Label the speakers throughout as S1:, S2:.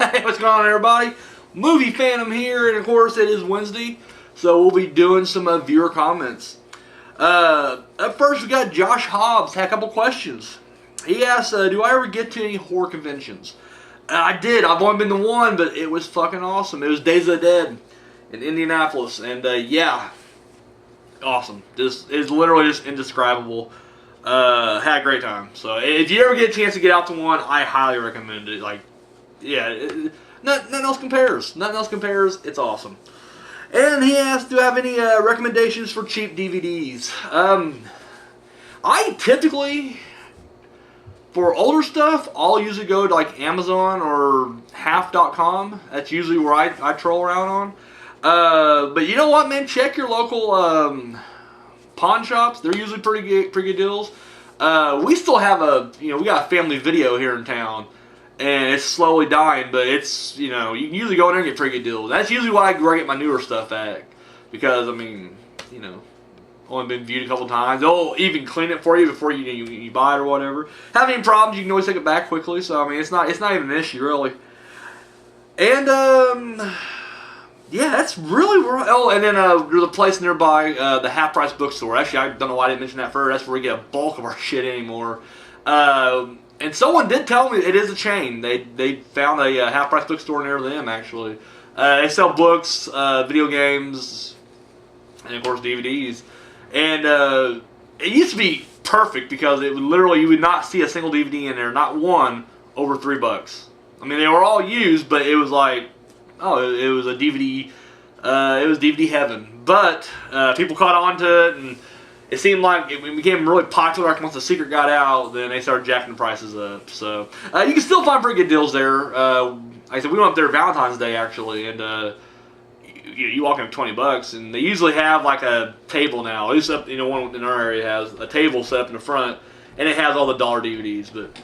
S1: Hey, what's going on, everybody? Movie Phantom here, and of course it is Wednesday, so we'll be doing some viewer comments. Up first, we got Josh Hobbs. Had a couple questions. He asked, "Do I ever get to any horror conventions?" I did. I've only been to one, but it was fucking awesome. It was Days of the Dead in Indianapolis, and yeah, awesome. This is literally just indescribable. Had a great time. So if you ever get a chance to get out to one, I highly recommend it. Like, yeah, nothing else compares. Nothing else compares. It's awesome. And he asked, do I have any recommendations for cheap DVDs? I typically, for older stuff, I'll usually go to like Amazon or half.com. That's usually where I troll around on. But you know what, man? Check your local pawn shops. They're usually pretty good deals. We still have we got a family video here in town, and it's slowly dying, but it's, you can usually go in there and get pretty good deals. That's usually where I get my newer stuff at, because, I mean, only been viewed a couple times. They'll even clean it for you before you buy it or whatever. Have any problems, you can always take it back quickly, so, I mean, it's not even an issue, really. And, yeah, that's really where. Oh, and then there's a place nearby, the Half Price Bookstore. Actually, I don't know why I didn't mention that first. That's where we get a bulk of our shit anymore. And someone did tell me it is a chain. They found a Half Price Bookstore near them, actually. They sell books, video games, and of course DVDs. And it used to be perfect because it would literally, you would not see a single DVD in there, not one, over $3. I mean, they were all used, but it was like, oh, it was a DVD. It was DVD heaven. But people caught on to it, and it seemed like it became really popular. Like once The Secret got out, then they started jacking the prices up. So you can still find pretty good deals there. Like I said, we went up there Valentine's Day actually, and you walk in for $20, and they usually have like a table now. At least up, one in our area has a table set up in the front, and it has all the dollar DVDs. But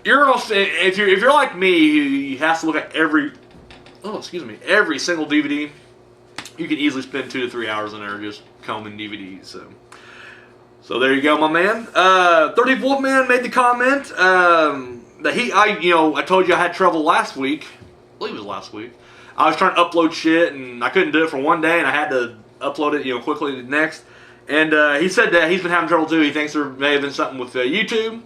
S1: if you're like me, you have to look at every single DVD. You can easily spend 2 to 3 hours in there just combing DVDs. So there you go, my man. 34th Man made the comment that I told you I had trouble last week. I believe it was last week. I was trying to upload shit, and I couldn't do it for one day, and I had to upload it, quickly the next. And he said that he's been having trouble too. He thinks there may have been something with YouTube.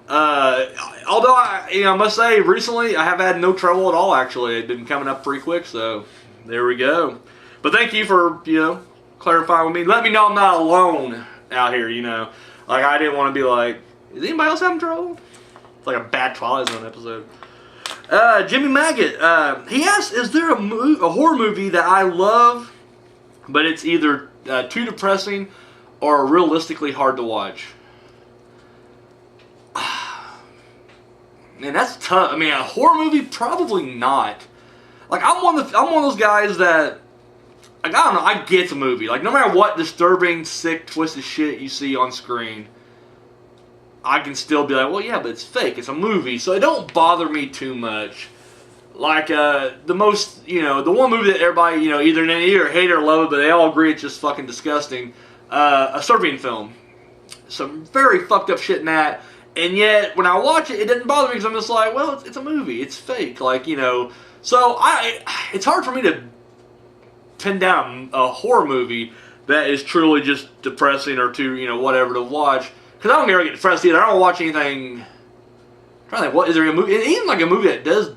S1: Although I must say, recently I have had no trouble at all. Actually, it's been coming up pretty quick. So there we go. But thank you for clarifying with me. Let me know I'm not alone out here. Like I didn't want to be like, is anybody else having trouble? It's like a bad Twilight Zone episode. Jimmy Maggot, he asked, is there a horror movie that I love, but it's either too depressing or realistically hard to watch? Man, that's tough. I mean, a horror movie, probably not. Like, I'm one of those guys that, like, I don't know, I get the movie. Like, no matter what disturbing, sick, twisted shit you see on screen, I can still be like, well, yeah, but it's fake. It's a movie, so it don't bother me too much. Like, the one movie that everybody, either hate or love it, but they all agree it's just fucking disgusting, a Serbian film. Some very fucked up shit in that. And yet, when I watch it, it doesn't bother me because I'm just like, well, it's a movie. It's fake. Like, So, it's hard for me to pin down a horror movie that is truly just depressing or too, whatever to watch. Because I don't ever get depressed either. I don't watch anything. I'm trying to think, what is there a movie? Even like a movie that does.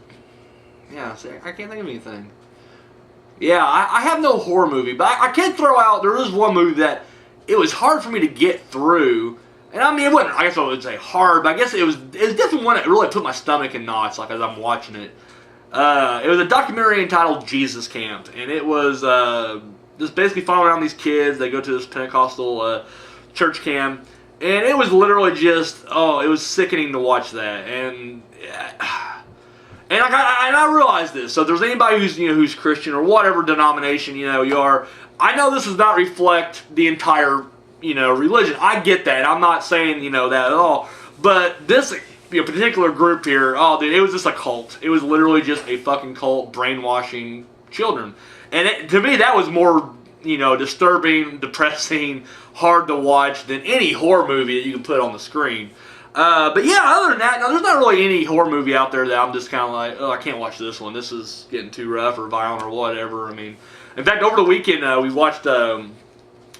S1: Yeah, see, I can't think of anything. Yeah, I have no horror movie, but I can throw out. There is one movie that it was hard for me to get through. And I mean, it wasn't, I guess I would say hard, but I guess it was definitely one that really put my stomach in knots, like, as I'm watching it. It was a documentary entitled Jesus Camp, and it was just basically following around these kids. They go to this Pentecostal church camp, and it was literally just, it was sickening to watch that. And I realize this, so if there's anybody who's Christian or whatever denomination, you are, I know this does not reflect the entire religion. I get that. I'm not saying, that at all. But this particular group here, dude, it was just a cult. It was literally just a fucking cult brainwashing children. And to me, that was more, disturbing, depressing, hard to watch than any horror movie that you can put on the screen. But yeah, other than that, no, there's not really any horror movie out there that I'm just kind of like, oh, I can't watch this one. This is getting too rough or violent or whatever. I mean, in fact, over the weekend we watched.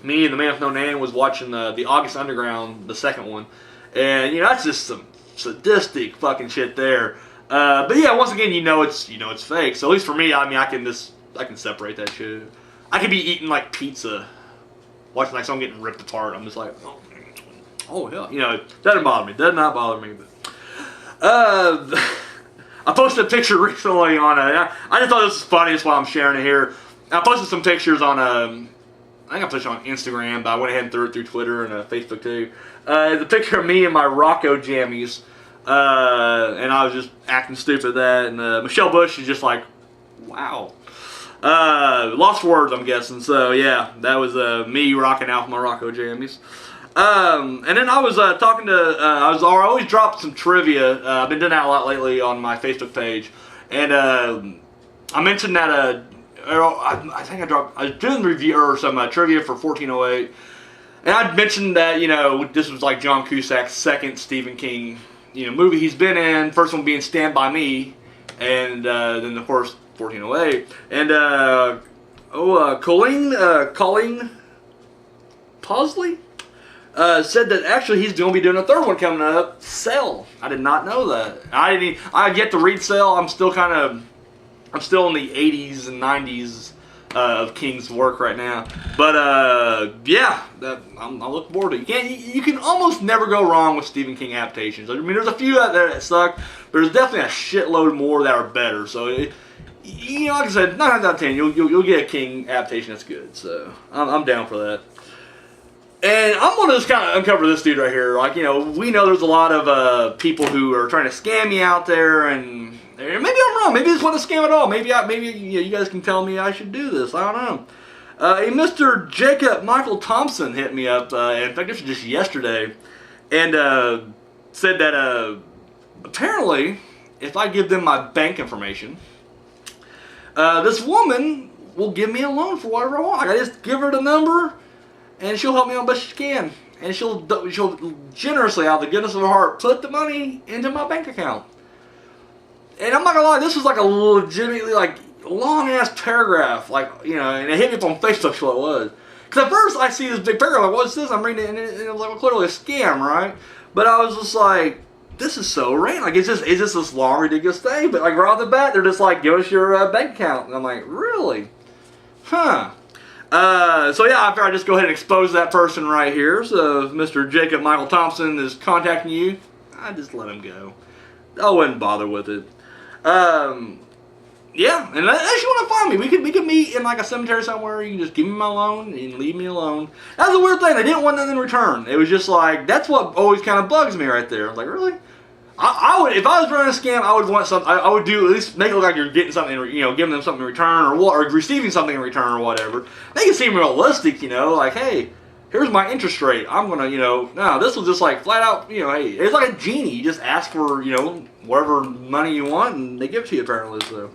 S1: Me and the man with no name was watching the August Underground, the second one, and that's just some sadistic fucking shit there. But yeah, once again, it's fake. So at least for me, I mean, I can separate that shit. I could be eating like pizza, watching like someone getting ripped apart. I'm just like, oh hell, it doesn't bother me. Does not bother me. But I posted a picture recently on I just thought this was funny. That's why I'm sharing it here. I posted some pictures on I think I posted it on Instagram, but I went ahead and threw it through Twitter and Facebook too. It's a picture of me and my Rocco jammies. And I was just acting stupid at that. And Michelle Bush is just like, wow. Lost words, I'm guessing. So, yeah, that was me rocking out with my Rocco jammies. And then I was talking to, I always drop some trivia. I've been doing that a lot lately on my Facebook page. And I mentioned that, I think I was doing a review or some trivia for 1408. And I mentioned that, this was like John Cusack's second Stephen King movie he's been in. First one being Stand By Me, and then of course 1408. And Colleen Posley said that actually he's going to be doing a third one coming up, Cell. I did not know that. I've yet to read Cell. I'm still in the 80s and 90s of King's work right now. But yeah, I'm looking forward to it. You can almost never go wrong with Stephen King adaptations. I mean, there's a few out there that suck, but there's definitely a shitload more that are better. So, like I said, 9 out of 10, you'll get a King adaptation that's good. So I'm down for that. And I'm going to just kind of uncover this dude right here. Like, we know there's a lot of people who are trying to scam me out there, and maybe I'm wrong. Maybe this wasn't a scam at all. Maybe you guys can tell me I should do this. I don't know. A Mr. Jacob Michael Thompson hit me up. In fact, this was just yesterday, and said that apparently, if I give them my bank information, this woman will give me a loan for whatever I want. I just give her the number, and she'll help me out best she can. And she'll generously, out of the goodness of her heart, put the money into my bank account. And I'm not gonna lie, this was like a legitimately like long ass paragraph, and it hit me up on Facebook. So it was, because at first I see this big paragraph, like, what's this? I'm reading it, and it was like, well, clearly a scam, right? But I was just like, this is so random. Like, is this long ridiculous thing? But like right off the bat, they're just like, give us your bank account, and I'm like, really? Huh? So yeah, I figured I'd just go ahead and expose that person right here. So if Mr. Jacob Michael Thompson is contacting you, I just let him go. I wouldn't bother with it. Yeah, and unless you want to find me, we could meet in like a cemetery somewhere. You can just give me my loan and leave me alone. That's a weird thing. They didn't want nothing in return. It was just like, that's what always kind of bugs me right there. I was like, really? I would, if I was running a scam, I would want something. I would do at least make it look like you're getting something, giving them something in return, or receiving something in return, or whatever. Make it seem realistic, like, hey, here's my interest rate. I'm gonna, no, this was just like flat out, hey, it's like a genie. You just ask for, whatever money you want, and they give it to you apparently. So,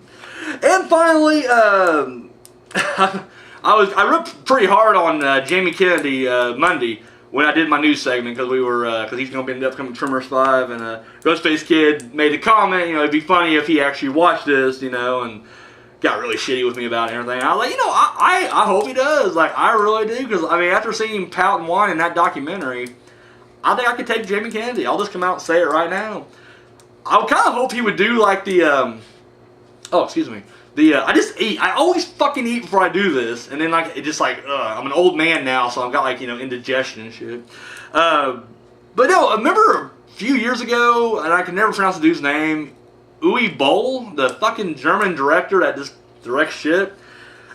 S1: and finally, I ripped pretty hard on Jamie Kennedy Monday when I did my news segment, because he's going to be in the upcoming Tremors 5, and Ghostface Kid made a comment, it'd be funny if he actually watched this, and got really shitty with me about it and everything. I was like, I hope he does. Like, I really do, because, I mean, after seeing him pout and whine in that documentary, I think I could take Jamie Kennedy. I'll just come out and say it right now. I would kind of hope he would do, like, I just eat. I always fucking eat before I do this, and then like it just like I'm an old man now, so I've got like indigestion and shit. But no, I remember a few years ago, and I can never pronounce the dude's name. Uwe Boll, the fucking German director that just directs shit.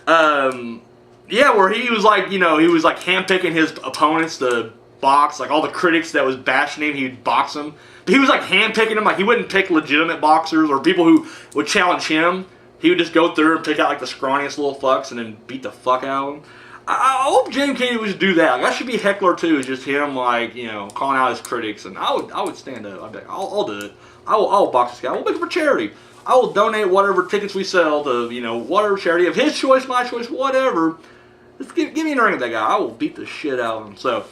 S1: Yeah, where he was like, he was like handpicking his opponents to box, like all the critics that was bashing him, he'd box them. But he was like handpicking them, like he wouldn't pick legitimate boxers or people who would challenge him. He would just go through and pick out like the scrawniest little fucks and then beat the fuck out of them. I hope Jamie Kennedy would just do that. Like, that should be Heckler too. It's just him like calling out his critics, and I would stand up. I'd be like, I'll do it. I'll box this guy. We'll make it for charity. I will donate whatever tickets we sell to whatever charity of his choice, my choice, whatever. Just give me an ring of that guy. I will beat the shit out of him. So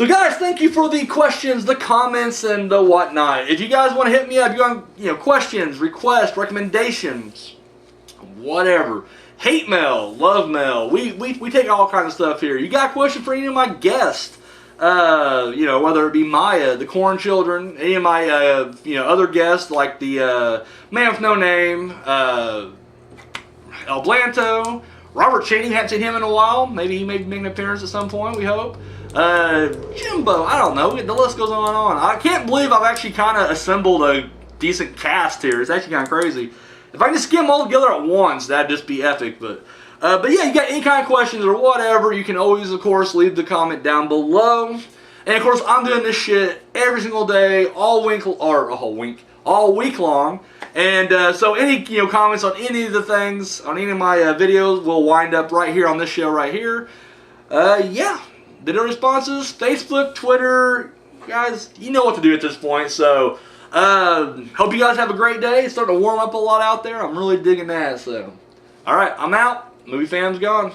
S1: So guys, thank you for the questions, the comments, and the whatnot. If you guys want to hit me up, you want questions, requests, recommendations, whatever. Hate mail, love mail. We take all kinds of stuff here. You got a question for any of my guests? Whether it be Maya, the Corn Children, any of my other guests like the Man with No Name, El Blanto, Robert Cheney. Haven't seen him in a while. Maybe he may make an appearance at some point. We hope. Jimbo. I don't know. The list goes on and on. I can't believe I've actually kind of assembled a decent cast here. It's actually kind of crazy. If I can just get them all together at once, that'd just be epic. But yeah, you got any kind of questions or whatever, you can always, of course, leave the comment down below. And of course, I'm doing this shit every single day, all week long. And so any comments on any of the things on any of my videos will wind up right here on this show right here. Yeah, video responses, Facebook, Twitter, guys, you know what to do at this point. So hope you guys have a great day. It's starting to warm up a lot out there. I'm really digging that. So, all right, I'm out. Movie Fam's gone.